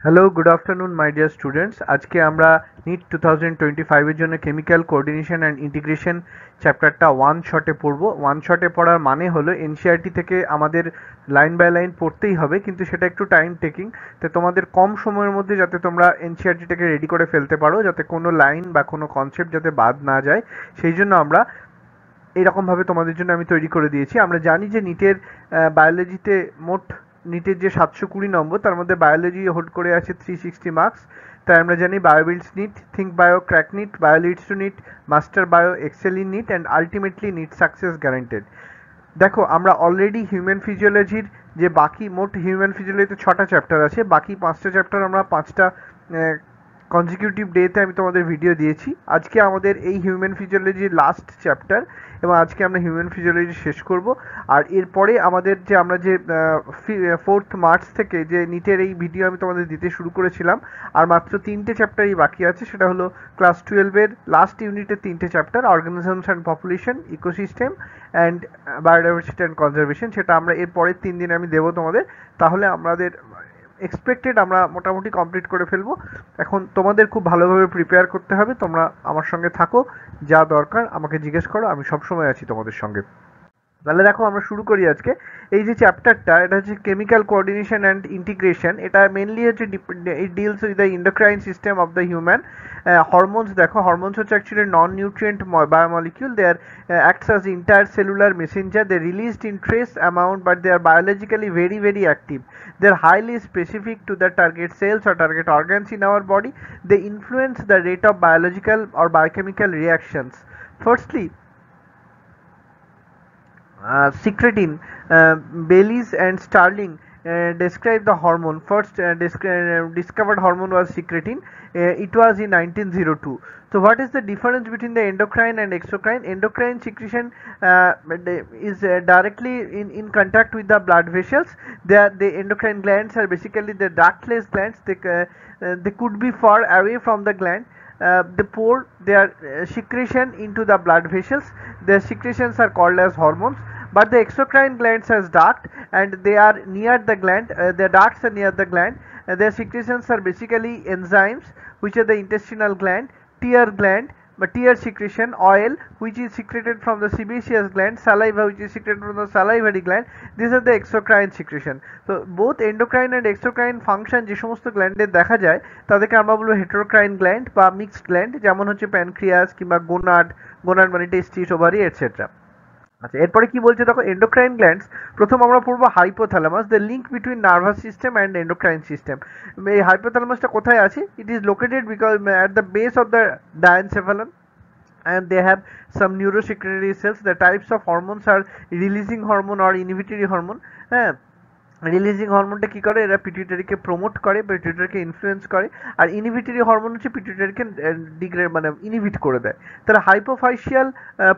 Hello, good afternoon মাই dear students. আজকে আমরা NEET 2025 এর জন্য কেমিক্যাল কোঅর্ডিনেশন অ্যান্ড ইন্টিগ্রেশন চ্যাপ্টারটা ওয়ান শটে পড়বো। ওয়ান শটে পড়ার মানে হলো এনসিইআরটি থেকে আমাদের লাইন বাই লাইন পড়তেই হবে, কিন্তু সেটা একটু টাইম টেকিং। তো তোমাদের কম সময়ের মধ্যে যাতে তোমরা এনসিইআরটিটাকে রেডি করে ফেলতে পারো, যাতে কোনো লাইন বা কোনো কনসেপ্ট যাতে বাদ না যায়, সেই জন্য আমরা এইরকমভাবে তোমাদের জন্য আমি তৈরি করে দিয়েছি। আমরা জানি যে নিটের বায়োলজিতে মোট নিটের যে 720 নম্বর, তার মধ্যে বায়োলজি হোল্ড করে আছে 360 মার্কস। তাই আমরা জানি Biobuilds NEET, think bio, crack NEET, bio leads to NEET, master bio, excel in NEET and ultimately NEET success guaranteed. দেখো, আমরা অলরেডি হিউম্যান ফিজিওলজির যে বাকি মোট হিউম্যান ফিজিওলজিতে 6টা চ্যাপ্টার আছে, বাকি 5টা চ্যাপ্টার আমরা 5টা কনজিকিউটিভ ডেতে আমি তোমাদের ভিডিও দিয়েছি। আজকে আমাদের এই হিউম্যান ফিজিওলজির লাস্ট চ্যাপ্টার, এবং আজকে আমরা হিউম্যান ফিজিওলজি শেষ করব। আর এরপরে আমাদের যে আমরা যে 4th মার্চ থেকে যে নিটের এই ভিডিও আমি তোমাদের দিতে শুরু করেছিলাম, আর মাত্র 3টে চ্যাপ্টারই বাকি আছে। সেটা হলো ক্লাস 12-এর লাস্ট ইউনিটের 3টে chapter, organisms and population, ecosystem and biodiversity and conservation. সেটা আমরা এর পরের 3 দিনে আমি দেবো তোমাদের। তাহলে আমাদের এক্সপেক্টেড আমরা মোটামুটি কমপ্লিট করে ফেলবো। এখন তোমাদের খুব ভালোভাবে প্রিপেয়ার করতে হবে। তোমরা আমার সঙ্গে থাকো, যা দরকার আমাকে জিজ্ঞেস করো, আমি সবসময় আছি তোমাদের সঙ্গে। তাহলে দেখো, আমরা শুরু করি আজকে। এই যে চ্যাপ্টারটা, এটা হচ্ছে কেমিক্যাল কোঅর্ডিনেশন অ্যান্ড ইন্টিগ্রেশন। এটা মেনলি হচ্ছে it deals with the endocrine system of the human. Hormones, দেখো হরমোনস হচ্ছে actually non nutrient biomolecule. They are acts as intercellular messenger. They released in trace amount, but they are biologically very very active. They are highly specific to the target cells or target organs in our body. They influence the rate of biological or biochemical reactions. Firstly, secretin, Bayliss and Starling described the hormone. First discovered hormone was secretin. It was in 1902. So what is the difference between the endocrine and exocrine? Endocrine secretion is directly in contact with the blood vessels. The endocrine glands are basically the ductless glands. They could be far away from the gland. They pour their secretion into the blood vessels. Their secretions are called as hormones. But the exocrine glands has duct, and they are near the gland. Their ducts are near the gland. Their secretions are basically enzymes, which are the intestinal gland, tear gland, but tear secretion, oil, which is secreted from the sebaceous gland, saliva, which is secreted from the salivary gland. These are the exocrine secretion. So both endocrine and exocrine function যে সমস্ত গ্ল্যান্ডে দেখা যায়, তাদেরকে আমরা বলবো হেটেরোক্রাইন gland বা mixed gland, যেমন হচ্ছে প্যানক্রিয়াস কিংবা গোনাড, গোনাড মানে টেস্টিস, ওভারি, এটসেট্রা। আচ্ছা, এরপরে কি বলছে দেখো, এন্ডোক্রাইন গ্ল্যান্ডস প্রথম আমরা পড়বো hypothalamus, the link between nervous system and endocrine system. এই হাইপোথ্যালামাসটা কোথায় আছে? It is located because at the base of the diencephalon, and they have some neurosecretory cells. The types of hormones are releasing hormone or inhibitory hormone. Releasing হরমোনটা কি করে? এরা পিটুইটারিকে promote করে, পিটুইটারিকে influence করে। আর ইনহিবিটরি হরমোন হচ্ছে পিটুইটারিকে degrade মানে inhibit করে দেয়। তাহলে হাইপোফাইশিয়াল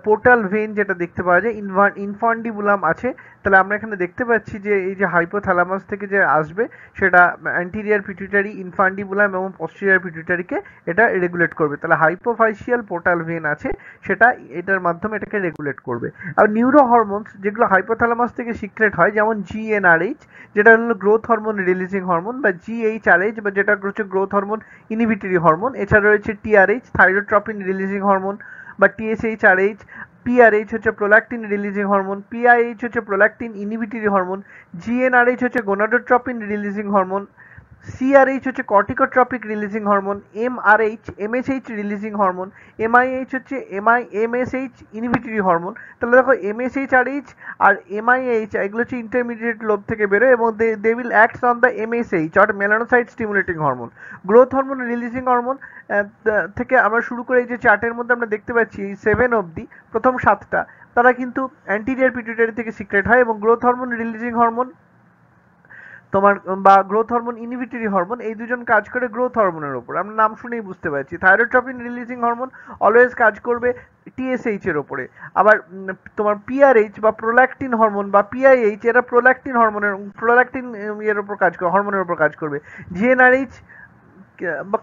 পোর্টাল ভেন যেটা দেখতে পাওয়া যায়, ইনফান্ডিবুলাম আছে। তাহলে আমরা এখানে দেখতে পাচ্ছি যে এই যে হাইপোথ্যালামাস থেকে যে আসবে, সেটা অ্যান্টিরিয়ার পিটুইটারি, ইনফান্ডিবুলাম এবং পস্টেরিয়ার পিটুইটারিকে এটা রেগুলেট করবে। তাহলে হাইপোফাইশিয়াল পোর্টাল ভেন আছে, সেটা এটার মাধ্যমে এটাকে রেগুলেট করবে। আর নিউরো হরমোনস যেগুলো হাইপোথ্যালামাস থেকে সিক্রেট হয়, যেমন জিএনআরএইচ, যেটা হলো গ্রোথ হরমোন রিলিজিং হরমোন, বা জিএইচআরএইচ, বা যেটা হচ্ছে গ্রোথ হরমোন ইনহিবিটরি হরমোন। এছাড়া রয়েছে টিআরএইচ, থাইরোট্রপিন রিলিজিং হরমোন, বা টিএসএইচআরএইচ। পিআরএইচ হচ্ছে প্রোল্যাকটিন রিলিজিং হরমোন, পিআইএইচ হচ্ছে প্রোল্যাকটিন ইনহিবিটরি হরমোন, জিএনআরএইচ হচ্ছে গোনাডোট্রপিন রিলিজিং হরমোন, সিআরএইচ হচ্ছে corticotropic releasing hormone, MRH MSH releasing hormone, MIH হচ্ছে এমএসএইচ ইনহিবিটরি হরমোন। তাহলে দেখো, এমএসএইচআরএইচ আর এমআইএইচ এগুলো হচ্ছে ইন্টারমিডিয়েট লোব থেকে বেরোয়, এবং they will acts on the MSH or melanocyte stimulating hormone. Growth hormone releasing hormone থেকে আমরা শুরু করে এই যে চার্টের মধ্যে আমরা দেখতে পাচ্ছি 7 অবধি, প্রথম 7টা তারা কিন্তু অ্যান্টিরিয়ার পিটুইটারি থেকে সিক্রেট হয়। এবং গ্রোথ হরমোন রিলিজিং হরমোন তোমার বা গ্রোথ হরমোন ইনহিবিটরি হরমোন, এই দুজন কাজ করে গ্রোথ হরমোনের উপর। আমরা নাম শুনেই বুঝতে পারছি। থাইরোট্রপিন রিলিজিং হরমোন অলওয়েজ কাজ করবে টিএসএইচ এর উপরে। আবার তোমার পিআরএইচ বা প্রোল্যাকটিন হরমোন বা পিআইএইচ, এরা প্রোল্যাকটিন এর উপর কাজ করে, হরমোনের উপর কাজ করবে। জিএনআরএইচ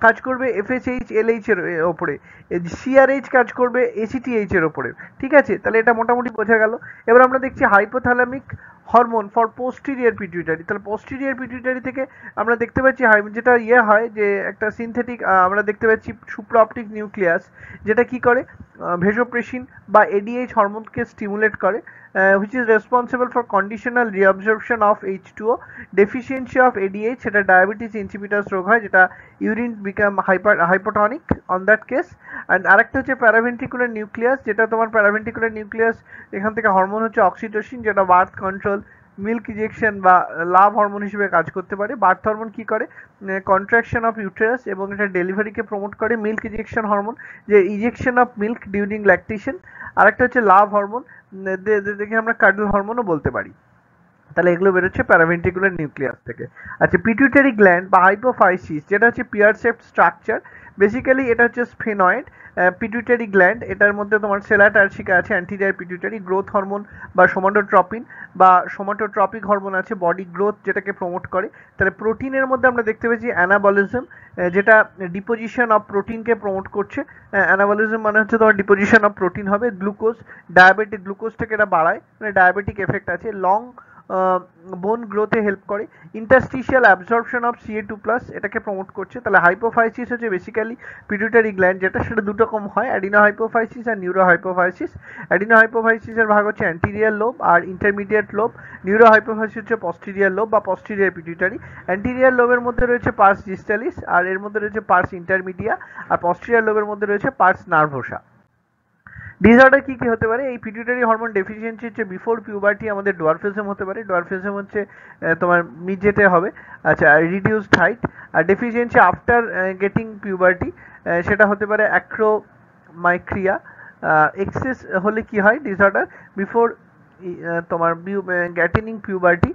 কাজ করবে এফএসএইচ এলএইচ এর ওপরে, সিআরএইচ কাজ করবে এসিটিএইচ এর ওপরে। ঠিক আছে, তাহলে এটা মোটামুটি বোঝা গেল। এবার আমরা দেখছি hypothalamic hormone for posterior pituitary. তাহলে পোস্টেরিয়র পিটুইটারি থেকে আমরা দেখতে পাচ্ছি যেটা হয় যে একটা সিনথেটিক আমরা দেখতে পাচ্ছি সুপ্রাঅপটিক নিউক্লিয়াস, যেটা কি করে ভেসোপ্রেসিন বা এডিএইচ হরমোনকে স্টিমুলেট করে, which is responsible for conditional reabsorption of H2O. deficiency of ADH সেটা ডায়াবেটিস ইনসিপিটাস রোগ হয়, যেটা urine become hypotonic on that case. And আরেকটা হচ্ছে প্যারাভেন্ট্রিকুলার নিউক্লিয়াস, যেটা তোমার প্যারাভেন্ট্রিকুলার নিউক্লিয়াস এখান থেকে হরমোন হচ্ছে অক্সিটোসিন, যেটা বার্থ কন্ট্রোল, মিল্ক ইজেকশন বা লাভ হরমোন হিসেবে কাজ করতে পারে। বার্থ হরমোন কি করে, কন্ট্রাকশন অফ ইউটেরাস এবং এটা ডেলিভারিকে প্রমোট করে। মিল্ক ইজেকশন হরমোন, যে ejection of milk during lactation. আরেকটা হচ্ছে লাভ হরমোন, দেখে আমরা কার্ডল হরমোনও বলতে পারি। তাহলে এগুলো বেরোচ্ছে প্যারাভেন্ট্রিকুলার নিউক্লিয়াস থেকে। আচ্ছা, পিটুইটারি গ্ল্যান্ড বা হাইপোফাইসিস, যেটা হচ্ছে পিয়ার শেপড স্ট্রাকচার, বেসিক্যালি এটা হচ্ছে স্ফেনয়েড পিটুইটারি গ্ল্যান্ড। এটার মধ্যে তোমার সেলাটার্সিকা আছে, অ্যান্টিরিয়র পিটুইটারি, গ্রোথ হরমোন বা সোমাটোট্রপিন বা সোমাটোট্রপিক হরমোন আছে, বডি গ্রোথ যেটাকে প্রমোট করে। তাহলে প্রোটিনের মধ্যে আমরা দেখতে পাচ্ছি অ্যানাবলিজম, যেটা ডিপোজিশন অফ প্রোটিনকে প্রমোট করছে। অ্যানাবলিজম মানে হচ্ছে তোমার ডিপোজিশন অফ প্রোটিন হবে। গ্লুকোজ, ডায়াবেটিক গ্লুকোজটাকে এটা বাড়ায়, মানে ডায়াবেটিক এফেক্ট আছে। লং বোন গ্রোথে হেল্প করে। ইন্টারস্টিশিয়াল অ্যাবজর্পশন অফ Ca2+, এটাকে প্রমোট করছে। তাহলে হাইপোফাইসিস হচ্ছে বেসিক্যালি পিটুইটারি গ্ল্যান্ড, যেটা সেটা দুটো রকম হয়, অ্যাডিনো হাইপোফাইসিস আর নিউরো হাইপোফাইসিস। অ্যাডিনো হাইপোফাইসিসের ভাগ হচ্ছে অ্যান্টিরিয়ার লোব আর ইন্টারমিডিয়েট লোব। নিউরো হাইপোফাইসিস হচ্ছে পস্টিরিয়ার লোব বা পস্টিরিয়ার পিটুইটারি। অ্যান্টিরিয়ার লোবের মধ্যে রয়েছে পার্স ডিস্টালিস, আর এর মধ্যে রয়েছে পার্স ইন্টারমিডিয়া, আর পস্টিরিয়ার লোবের মধ্যে রয়েছে পার্স নার্ভোসা। ডিসঅর্ডার কি কি হতে পারে, এই পিটুইটারি হরমোন ডেফিসিয়েন্সি হচ্ছে বিফোর পিউবার্টি আমাদের ডোয়ার্ফিজম হতে পারে। ডোয়ার্ফিজম হচ্ছে তোমার মিড-জেটে হবে। আচ্ছা, রিডিউসড হাইট। আর ডেফিসিয়েন্সি আফটার গেটিং পিউবার্টি, সেটা হতে পারে অ্যাক্রোমাইক্রিয়া। এক্সেস হলে কি হয় ডিসঅর্ডার বিফোর তোমার গ্যাটেনিং পিউবার্টি,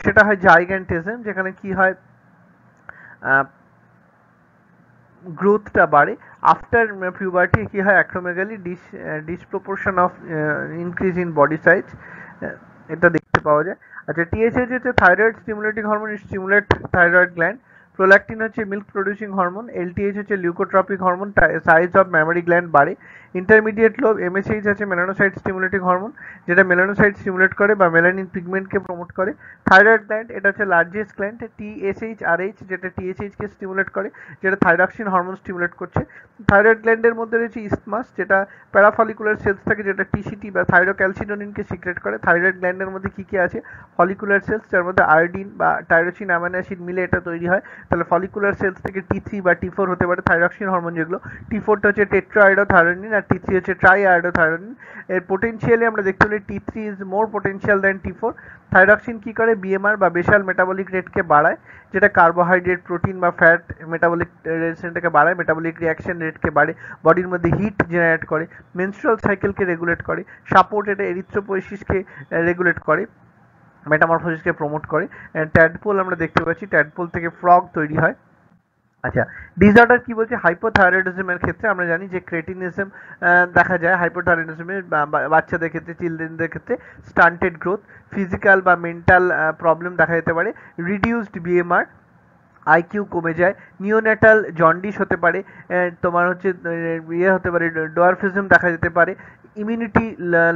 সেটা হয় জাইগ্যান্টিজম, যেখানে কি হয় গ্রোথটা বাড়ে। আফটার পিউবার্টি কি হয় acromegaly, disproportion of increase in body size, এটা দেখতে পাওয়া যায়। আচ্ছা, টিএসএইচ হচ্ছে thyroid stimulating hormone, stimulate thyroid gland. Prolactin হচ্ছে মিল্ক প্রডিউসিং হরমোন। এলটিএইচ হচ্ছে leukotropic hormone, size of mammary gland বাড়ে। ইন্টারমিডিয়েট লোব এমএসএইচ আছে মেলানোসাইট স্টিমুলেটিং হরমোন, যেটা মেলানোসাইট স্টিমুলেট করে বা মেলানিন পিগমেন্টকে প্রমোট করে। থাইরয়েড গ্ল্যান্ড, এটা হচ্ছে লার্জেস্ট গ্ল্যান্ড। টিএসএইচ-আরএইচ, যেটা টিএসএইচকে স্টিমুলেট করে, যেটা থাইরক্সিন হরমোন স্টিমুলেট করছে। থাইরয়েড গ্ল্যান্ডের মধ্যে রয়েছে ইসমাস, যেটা প্যারাফলিকুলার সেলস থাকে, যেটা টিসিটি বা থাইরোক্যালসিটোনিনকে সিক্রেট করে। থাইরয়েড গ্ল্যান্ডের মধ্যে কি কি আছে, ফলিকুলার সেলস, যার মধ্যে আয়োডিন বা টাইরোসিন অ্যামাইনো অ্যাসিড মিলে এটা তৈরি হয়। তাহলে ফলিকুলার সেলস থেকে T3 বা T4 হতে পারে থাইরক্সিন হরমোন যেগুলো। T4টা হচ্ছে টেট্রাআয়োডোথাইরোনিন আর T3 হচ্ছে ট্রাইআয়োডোথাইরোনিন। এর পোটেনশিয়ালি আমরা দেখতে পারি T3 is more potential than T4। Thyroxine কি করে, বিএমআর বা বেসাল মেটাবলিক রেটকে বাড়ায়, যেটা কার্বোহাইড্রেট, প্রোটিন বা ফ্যাট মেটাবলিক রেটকে বাড়ায়, মেটাবলিক রিঅ্যাকশন রেটকে বাড়ে, বডির মধ্যে হিট জেনারেট করে, মেনস্ট্রুয়াল সাইকেলকে রেগুলেট করে, সাপোর্ট, এটা এরিথ্রোপোয়েসিসকে রেগুলেট করে, মেটামরফোসিসকে প্রমোট করে। ট্যাডপোল আমরা দেখতে পাচ্ছি, ট্যাডপোল থেকে ফ্রগ তৈরি হয়। আচ্ছা, ডিসঅর্ডার কি বলছে, হাইপোথাইরয়েডিজমের ক্ষেত্রে আমরা জানি যে ক্রেটিনিজম দেখা যায় হাইপোথাইরয়েডিজমের বাচ্চাদের ক্ষেত্রে, চিলড্রেনদের ক্ষেত্রে। স্টান্টেড গ্রোথ, ফিজিক্যাল বা মেন্টাল প্রবলেম দেখা যেতে পারে, রিডিউসড বিএমআর, আইকিউ কমে যায়, নিওনেটাল জন্ডিস হতে পারে, তোমার হচ্ছে ইয়ে হতে পারে, ডোয়ার্ফিজম দেখা যেতে পারে, ইমিউনিটি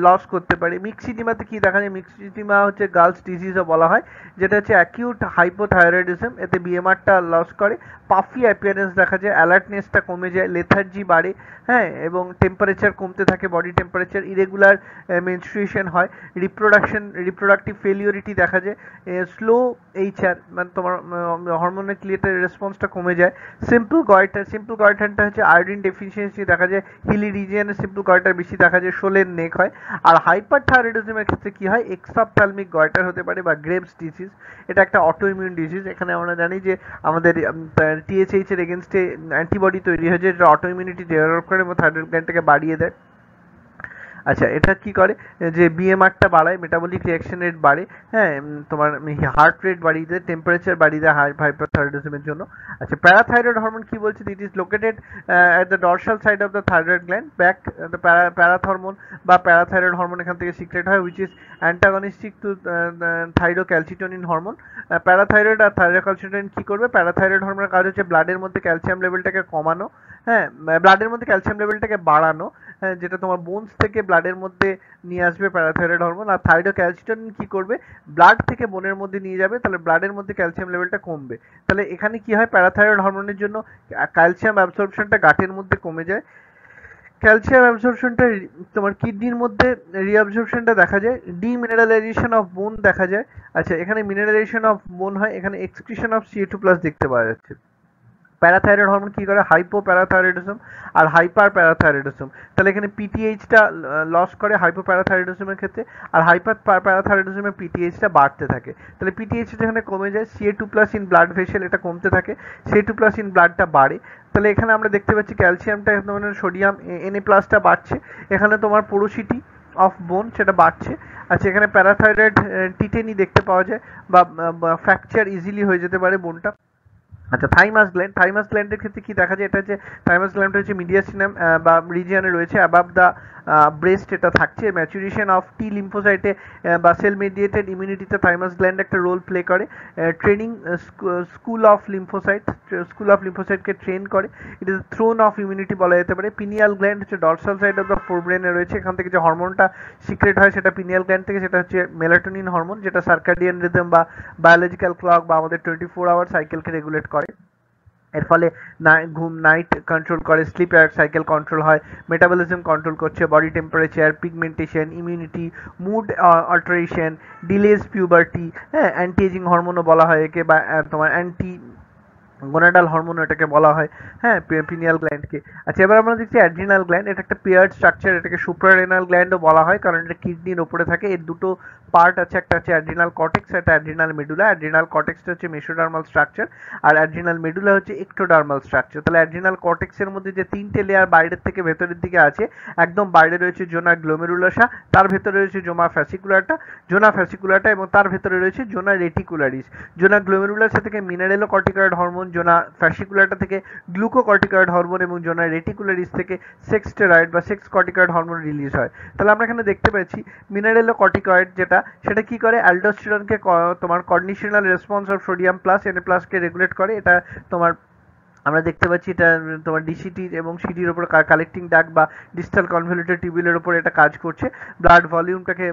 লস করতে পারে। মিক্সিডিমাতে কি দেখা যায়, মিক্সিডিমা হচ্ছে গার্লস ডিজিজও বলা হয়, যেটা হচ্ছে অ্যাকিউট হাইপোথাইরয়েডিজম, এতে বিএমআরটা লস করে, পাফি অ্যাপিয়ারেন্স দেখা যায়, অ্যালার্টনেসটা কমে যায়, লেথার্জি বাড়ে, হ্যাঁ, এবং টেম্পারেচার কমতে থাকে, বডি টেম্পারেচার, ইরেগুলার মেনস্ট্রুয়েশন হয়, রিপ্রোডাক্টিভ ফেলিওরিটি দেখা যায়, স্লো এইচআর মানে তোমার হরমোনের ক্লিয়ারের রেসপন্সটা কমে যায়। সিম্পল গয়টারটা হচ্ছে আয়োডিন ডেফিসিয়েন্সি দেখা যায়, হিলি রিজিয়নে সিম্পল গয়টার বেশি দেখা যায়, শোলের নেক হয়। আর হাইপারথাইরয়েডিজমের ক্ষেত্রে কি হয়, এক্সাপথ্যালমিক গয়টার হতে পারে বা গ্রেভস ডিজিজ, এটা একটা অটোইমিউন ডিজিজ। এখানে আমরা জানি যে আমাদের টিএসএইচ এর এগেনস্টে অ্যান্টিবডি তৈরি হয়ে যায়, যেটা অটোইমিউনিটি ডেভেলপ করে এবং থাইরয়েড গ্ল্যান্ডটাকে বাড়িয়ে দেয়। আচ্ছা, এটা কি করে যে বিএমআরটা বাড়ায়, মেটাবলিক রিঅ্যাকশন রেট বাড়ে, হ্যাঁ, তোমার হার্ট রেট বাড়িয়ে দেয়, টেম্পারেচার বাড়িয়ে দেয় হাইপারথাইরয়েডিজমের জন্য। আচ্ছা, প্যারাথাইরয়েড হরমোন কি বলছে, it is located at the dorsal side of the thyroid gland, back the parath hormone বা প্যারাথাইরয়েড হরমোন এখান থেকে সিক্রেট হয়, which is antagonistic to thyrocalcitonin hormone. Parathyroid আর থাইরোক্যালসিটোনিন কি করবে, প্যারাথাইরয়েড হরমোনের কাজ হচ্ছে ব্লাডের মধ্যে ক্যালসিয়াম লেভেলটাকে কমানো, হ্যাঁ, ব্লাডের মধ্যে ক্যালসিয়াম লেভেলটাকে বাড়ানো, হ্যাঁ, যেটা তোমার বোনস থেকে ব্লাড ব্লাডের মধ্যে নিয়ে আসবে প্যারাথাইরয়েড হরমোন, আর থাইরোক্যালসিটোনিন কি করবে, ব্লাড থেকে বোনের মধ্যে নিয়ে যাবে, তাহলে ব্লাডের মধ্যে ক্যালসিয়াম লেভেলটা কমবে। তাহলে এখানে কি হয়, প্যারাথাইরয়েড হরমোনের জন্য ক্যালসিয়াম অ্যাবসর্পশনটা গাটের মধ্যে কমে যায়, ক্যালসিয়াম অ্যাবসর্পশনটা তোমার কিডনির মধ্যে রিঅ্যাবসর্পশনটা দেখা যায়, ডিমিনারেলাইজেশন অফ বোন দেখা যায়। আচ্ছা, এখানে মিনারেলাইজেশন অফ বোন হয়, এখানে এক্সক্রিশন অফ Ca2+ দেখতে পাওয়া যাচ্ছে। প্যারাথাইরয়েড হরমোন কি করে, হাইপো প্যারাথাইরয়েডিজম আর হাইপার প্যারাথাইরয়েডিজম। তাহলে এখানে পিটিএইচটা লস করে হাইপো প্যারাথাইরয়েডিজমের ক্ষেত্রে, আর হাইপার প্যারাথাইরয়েডিজমে পিটিএইচটা বাড়তে থাকে। তাহলে পিটিএইচ যেখানে কমে যায়, Ca2+ ইন ব্লাড ভেসেল এটা কমতে থাকে, Ca2+ ইন ব্লাডটা বাড়ে। তাহলে এখানে আমরা দেখতে পাচ্ছি ক্যালসিয়ামটা, সোডিয়াম Na+টা বাড়ছে, এখানে তোমার পোরোসিটি অফ বোন সেটা বাড়ছে। আচ্ছা, এখানে প্যারাথাইরয়েড টিটেনি দেখতে পাওয়া যায়, বা ফ্র্যাকচার ইজিলি হয়ে যেতে পারে বোনটা। আচ্ছা, থাইমাস গ্ল্যান্ডের ক্ষেত্রে কি দেখা যায়, এটা হচ্ছে থাইমাস গ্ল্যান্ডটা হচ্ছে মিডিয়াসিনাম বা রিজিয়নে রয়েছে, অ্যাবাভ দ্য ব্রেস্ট এটা থাকছে। ম্যাচুরেশন অফ টি লিম্ফোসাইটে বা সেল মেডিয়েটেড ইমিউনিটিতে থাইমাস গ্ল্যান্ড একটা রোল প্লে করে। ট্রেনিং স্কুল অফ লিম্ফোসাইটকে ট্রেন করে। It is throne of immunity বলা যেতে পারে। পিনিয়াল গ্ল্যান্ড হচ্ছে ডরসাল সাইড অফ দ্য ফোরব্রেনে রয়েছে, এখান থেকে যে হরমোনটা সিক্রেট হয় সেটা পিনিয়াল গ্ল্যান্ড থেকে, সেটা হচ্ছে মেলাটোনিন হরমোন, যেটা সার্কাডিয়ান রিদম বা বায়োলজিক্যাল ক্লক বা আমাদের 24 আওয়ার সাইকেলকে রেগুলেট করে। এর ফলে ঘুম, নাইট কন্ট্রোল করে, স্লিপ সাইকেল কন্ট্রোল হয়, মেটাবলিজম কন্ট্রোল করছে, body temperature, pigmentation, immunity, mood alteration, delays puberty, হ্যাঁ, অ্যান্টি এজিং হরমোনও বলা হয় একে, বা তোমার অ্যান্টি গোনাডাল হরমোন এটাকে বলা হয়, হ্যাঁ, পিনিয়াল গ্ল্যান্ডকে। আচ্ছা, এবার আমরা দেখছি অ্যাড্রিনাল গ্ল্যান্ড, এটা একটা পেয়ার্ড স্ট্রাকচার, এটাকে সুপ্রারেনাল গ্ল্যান্ডও বলা হয়, কারণ এটা কিডনির ওপরে থাকে। এর দুটো পার্ট আছে, একটা হচ্ছে অ্যাড্রিনাল কর্টেক্স, একটা অ্যাড্রিনাল মেডুলা। অ্যাড্রিনাল কর্টেক্সটা হচ্ছে মেসোডার্মাল স্ট্রাকচার, আর অ্যাড্রিনাল মেডুলা হচ্ছে এক্টোডার্মাল স্ট্রাকচার। তাহলে অ্যাড্রিনাল কর্টেক্সের মধ্যে যে তিনটে লেয়ার বাইরের থেকে ভেতরের দিকে আছে, একদম বাইরে রয়েছে জোনা গ্লোমেরুলাসা, তার ভেতরে রয়েছে জোনা ফ্যাসিকুলাটা, এবং তার ভেতরে রয়েছে জোনা রেটিকুলারিস। জোনা গ্লোমেরুলাসা থেকে মিনারেলোকর্টিকয়েড হরমোন, জোনা ফ্যাসিকুলাটা থেকে গ্লুকোকর্টিকয়েড হরমোন, এবং জোনা রেটিকুলারিস থেকে সেক্স স্টেরয়েড বা সেক্স কর্টিকয়েড হরমোন রিলিজ হয়। তাহলে আমরা এখানে দেখতে পাচ্ছি মিনারেলোকর্টিকয়েড সেটা কি করে, অ্যালডোস্টেরনকে তোমার conditional response of sodium plus Na+কে রেগুলেট করে। এটা তোমার আমরা দেখতে পাচ্ছি এটা তোমার ডিসিটি এবং সিডির উপর কালেক্টিং ডাক বা ডিস্টাল কনভলিউটেড টিউবুলের উপর এটা কাজ করছে। ব্লাড ভলিউমটাকে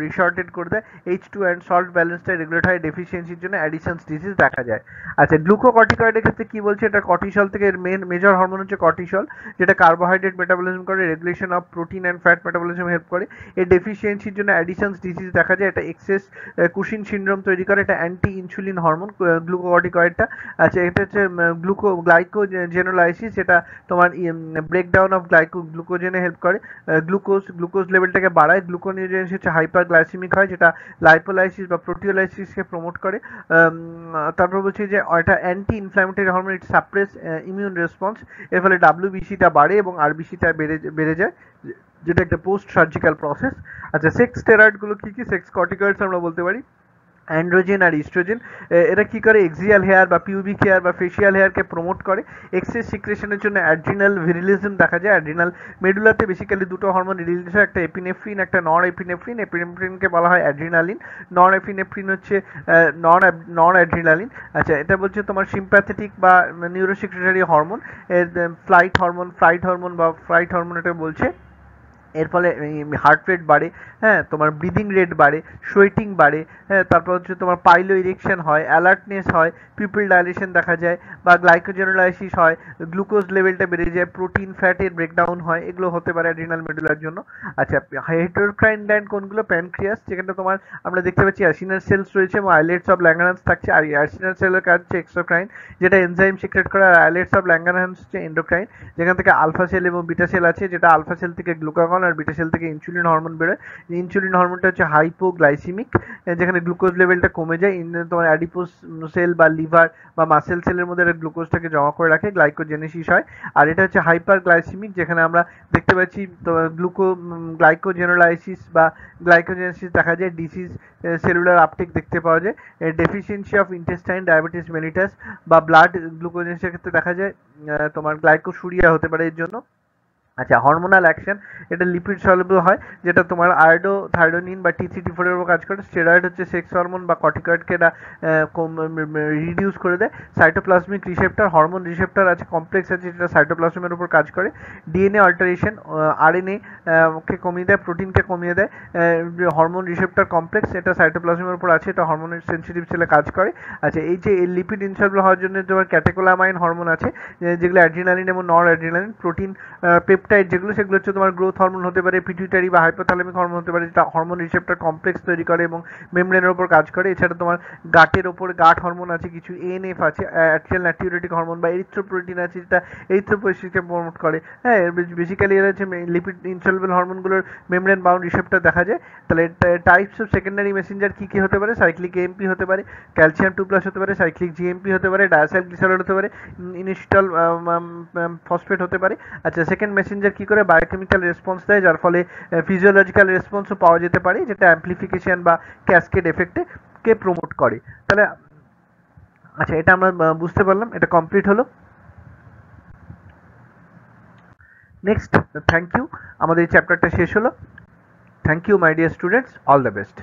রিশর্টেড করে দেয়, H2 অ্যান্ড সল্ট ব্যালেন্সটা রেগুলেট হয়, ডেফিসিয়েন্সির জন্য অ্যাডিশনস ডিজিজ দেখা যায়। আচ্ছা, গ্লুকোকর্টিকয়েডের ক্ষেত্রে কি বলছে, এটা কর্টিসল থেকে, এর মেজর হরমোন হচ্ছে কর্টিসল, যেটা কার্বোহাইড্রেট মেটাবলিজম করে, regulation of protein and fat metabolism help করে। এর ডেফিসিয়েন্সির জন্য অ্যাডিশনস ডিজিজ দেখা যায়, এটা এক্সেস কুশিন সিনড্রোম তৈরি করে। এটা অ্যান্টি ইনসুলিন হরমোন গ্লুকোকর্টিকয়েডটা। আচ্ছা, এটা হচ্ছে গ্লাইকোজেনোলাইসিস, এটা তোমার ব্রেকডাউন অফ গ্লুকোজেনে হেল্প করে, গ্লুকোজ লেভেলটাকে বাড়ায়। গ্লুকোনিওজেনেসিস হচ্ছে হাইপারগ্লাইসেমিক হয়, যেটা লাইপোলাইসিস বা প্রোটিওলাইসিসকে প্রমোট করে। তারপর বলছি যে এটা অ্যান্টি ইনফ্ল্যামেটরি হরমোন, ইট সাপ্রেস ইমিউন রেসপন্স, এর ফলে ডাব্লিউবিসিটা বাড়ে এবং আরবিসিটা বেড়ে যায়, যেটা একটা পোস্ট সার্জিক্যাল প্রসেস। আচ্ছা, সেক্স স্টেরয়েডগুলো কি কি, সেক্স কর্টিকয়েডস আমরা বলতে পারি। অ্যান্ড্রোজেন আর ইস্ট্রোজেন, এরা কি করে, এক্সিয়াল হেয়ার বা পিউবিক হেয়ার বা ফেশিয়াল হেয়ারকে প্রমোট করে। এক্সেস সিক্রেশনের জন্য অ্যাড্রিনাল ভিরিলিজম দেখা যায়। অ্যাড্রিনাল মেডুলাতে বেসিক্যালি দুটো হরমোন রিলিজ হয়, একটা এপিনেফ্রিন, একটা নন এপিনেফ্রিন। এপিনেফ্রিনকে বলা হয় অ্যাড্রিনালিন, নন এপিনেফ্রিন হচ্ছে নন অ্যাড্রিনালিন। আচ্ছা, এটা বলছে তোমার সিম্প্যাথেটিক বা নিউরোসিক্রেটারি হরমোন, ফ্লাইট হরমোন এটা বলছে। এর ফলে হার্ট রেট বাড়ে, হ্যাঁ, তোমার ব্রিদিং রেট বাড়ে, সোয়েটিং বাড়ে, হ্যাঁ, তারপর হচ্ছে তোমার পাইলো ইরেকশন হয়, অ্যালার্টনেস হয়, পিপল ডাইলেশন দেখা যায়, বা গ্লাইকোজেনোলাইসিস হয়, গ্লুকোজ লেভেলটা বেড়ে যায়, প্রোটিন ফ্যাটের ব্রেকডাউন হয়, এগুলো হতে পারে অ্যাড্রিনাল মেডুলার জন্য। আচ্ছা, হেটেরোক্রাইন গ্ল্যান্ড কোনগুলো, প্যানক্রিয়াস, যেখানে তোমার আমরা দেখতে পাচ্ছি অ্যাসিনার সেলস রয়েছে এবং আইলেটস অফ ল্যাঙ্গারহ্যান্স থাকছে। আর অ্যাসিনার সেলের কাজ হচ্ছে এক্সোক্রাইন, যেটা এনজাইম সিক্রেট করে, আর আইলেটস অফ ল্যাঙ্গারহ্যান্স হচ্ছে এন্ডোক্রাইন, যেখান থেকে আলফা সেল এবং বিটা সেল আছে, যেটা আলফা সেল থেকে গ্লুকাগন আর বিটা সেল থেকে ইনসুলিন হরমোন বেরোয়। ইনসুলিন হরমোনটা হচ্ছে হাইপোগ্লাইসিমিক, যেখানে গ্লুকোজ লেভেলটা কমে যায়। তোমার অ্যাডিপোস সেল বা লিভার বা মাসেল সেলের মধ্যে গ্লুকোজটাকে জমা করে রাখে, গ্লাইকোজেনেসিস হয়। আর এটা হচ্ছে হাইপার গ্লাইসিমিক, যেখানে আমরা দেখতে পাচ্ছি গ্লাইকোজেনোলাইসিস বা গ্লাইকোজেনেসিস দেখা যায়, ডিসিজ সেলুলার আপটেক দেখতে পাওয়া যায়। Deficiency of intestine, diabetes mellitus বা ব্লাড গ্লুকোজেনেসিসের ক্ষেত্রে দেখা যায় তোমার গ্লাইকোসুরিয়া হতে পারে এর জন্য। আচ্ছা, হরমোনাল অ্যাকশন, এটা লিপিড সলিউবল হয়, যেটা তোমার আয়োডোথাইরোনিন বা T3 T4 এর উপর কাজ করে। স্টেরয়েড হচ্ছে সেক্স হরমোন বা কর্টিকয়েডকে এটা রিডিউস করে দেয়। সাইটোপ্লাজমিক রিসেপ্টর, হরমোন রিসেপ্টর আছে, কমপ্লেক্স আছে, যেটা সাইটোপ্লাজমের উপর কাজ করে। ডিএনএ অল্টারেশন, আরএনএ কে কমিয়ে দেয়, প্রোটিনকে কমিয়ে দেয়। হরমোন রিসেপ্টর কমপ্লেক্স, এটা সাইটোপ্লাজমের উপর আছে, এটা হরমোনের সেন্সিটিভ সেলে কাজ করে। আচ্ছা, এই যে লিপিড ইনসলুবল হওয়ার জন্য তোমার ক্যাটেকোলামাইন হরমোন আছে, যেগুলো অ্যাড্রিনালিন এবং নর অ্যাড্রিনালিন। প্রোটিন পেপটাইড যেগুলো, সেগুলো হচ্ছে তোমার গ্রোথ হরমোন হতে পারে, পিটুইটারি বা হাইপোথ্যালামিক হরমোন হতে পারে, যেটা হরমোন রিসেপ্টর কমপ্লেক্স তৈরি করে এবং মেমব্রেনের উপর কাজ করে। এছাড়া তোমার গাটের ওপর গাট হরমোন আছে, কিছু এএনএফ আছে, অ্যাট্রিয়াল নাটিউরেটিক হরমোন বা এরিথ্রোপ্রোটিন আছে, যেটা এরিথ্রোপোয়েসিসকে প্রমোট করে। হ্যাঁ, বেসিক্যালি এরা হচ্ছে lipid insoluble হরমোনগুলোর membrane bound receptor দেখা যায়। তাহলে টাইপস অফ সেকেন্ডারি মেসেঞ্জার কী কী হতে পারে? সাইক্লিক এএমপি হতে পারে, ক্যালসিয়াম 2+ হতে পারে, সাইক্লিক জিএমপি হতে পারে, ডায়াসাইল গ্লিসারল হতে পারে, ইনিস্টল ফসফেট হতে পারে। আচ্ছা, সেকেন্ড মেসেঞ্জার কি করে? বায়োকেমিক্যাল রেসপন্স দেয়, যার ফলে ফিজিওলজিক্যাল রেসপন্সও পাওয়া যেতে পারে, যেটা অ্যাম্প্লিফিকেশন বা ক্যাসকেড এফেক্টে কে প্রমোট করে। তাহলে আচ্ছা, এটা আমরা বুঝতে পারলাম, এটা কমপ্লিট হলো। নেক্সট, থ্যাংক ইউ, আমাদের এই চ্যাপ্টারটা শেষ হলো। Thank you my dear students, all the best.